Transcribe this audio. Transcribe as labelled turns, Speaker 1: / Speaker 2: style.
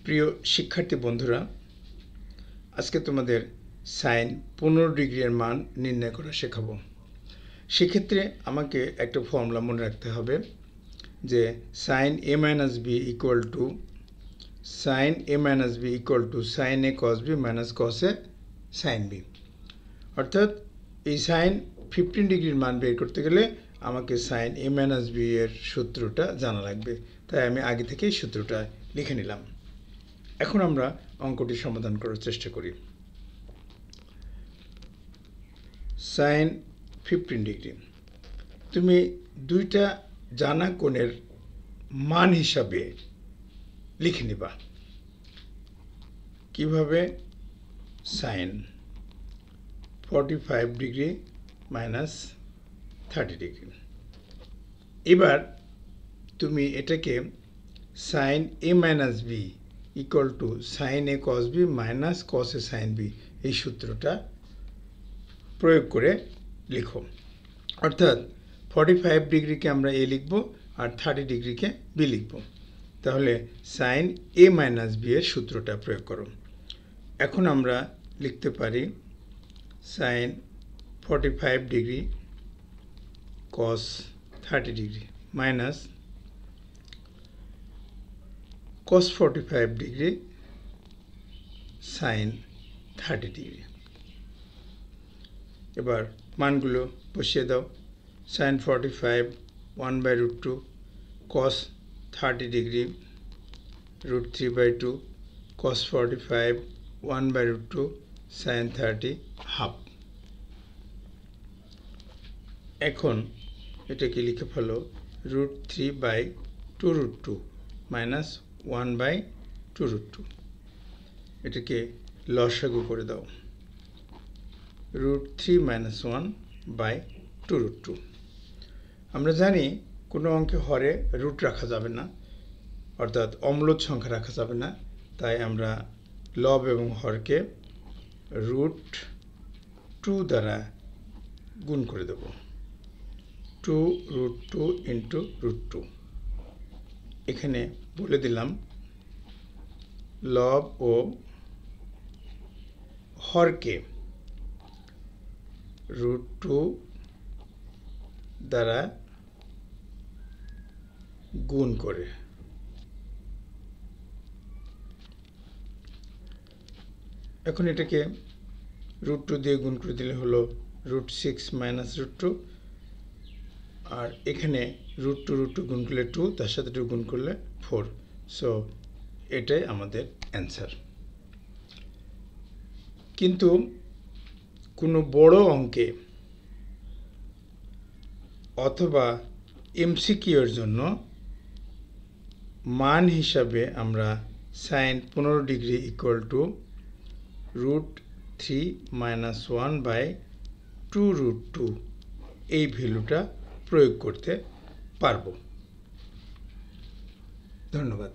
Speaker 1: প্রিয় শিক্ষার্থী বন্ধুরা, আজকে তোমাদের সাইন 15 ডিগ্রি এর মান নির্ণয় করা শেখাবো। সেক্ষেত্রে আমাকে একটা ফর্মুলা মনে রাখতে হবে যে sine a minus b equal to sine a minus b equal to sine a cos b minus cos a sine b। অর্থাৎ এই সাইন 15 ডিগ্রির মান বের করতে গেলে আমাকে সাইন a মাইনাস b এর সূত্রটা জানা লাগবে, তাই আমি আগে থেকেই সূত্রটা লিখে নিলাম। এখন আমরা অঙ্কটি সমাধান করার চেষ্টা করি। সাইন 15 ডিগ্রি, তুমি দুইটা জানা কোণের মান হিসাবে লিখে নিবা। কিভাবে? Sine 45 degree minus 30 degree. এবার তুমি এটাকে sine a minus b equal to sine a cos b minus cos a sine b এই সূত্রটা প্রয়োগ করে লিখো। অর্থাৎ 45 ডিগ্রিকে আমরা a লিখব আর 30 ডিগ্রিকে b লিখব। তাহলে সাইন a মাইনাস b এর সূত্রটা প্রয়োগ করো। এখন আমরা লিখতে পারি sine 45 degree cos 30 degree minus cos 45 degree sine 30 degree. এবার মানগুলো বসিয়ে দাও। Sine 45 1/√2, cos 30 degree √3/2, cos 45 1/√2, sine 30 half. এখন এটাকে লিখে ফেলো √3/2√2 মাইনাস 1/2√2। এটাকে লসাগু করে দাও। √3 মাইনাস 1/2√2। আমরা জানি কোনো অঙ্কে হরে রুট রাখা যাবে না, অর্থাৎ অম্লজ সংখ্যা রাখা যাবে না, তাই আমরা লব এবং হরকে √2 দ্বারা গুণ করে দেব। 2√2 ইন্টু √2। এখানে বলে দিলাম লব ও হরকে √2 দ্বারা গুণ করে এখন এটাকে √2 দিয়ে গুণ করে দিলে হলো √6 মাইনাস √2, আর এখানে √2 গুণ করলে 2, তার সাথে 2 গুণ করলে 4। সো এটাই আমাদের অ্যান্সার। কিন্তু কোনো বড় অঙ্কে অথবা এমসিকিউ এর জন্য মান হিসাবে আমরা sine 15 degree equal to √3 minus 1/2√2 এই ভ্যালুটা প্রয়োগ করতে পারব। ধন্যবাদ।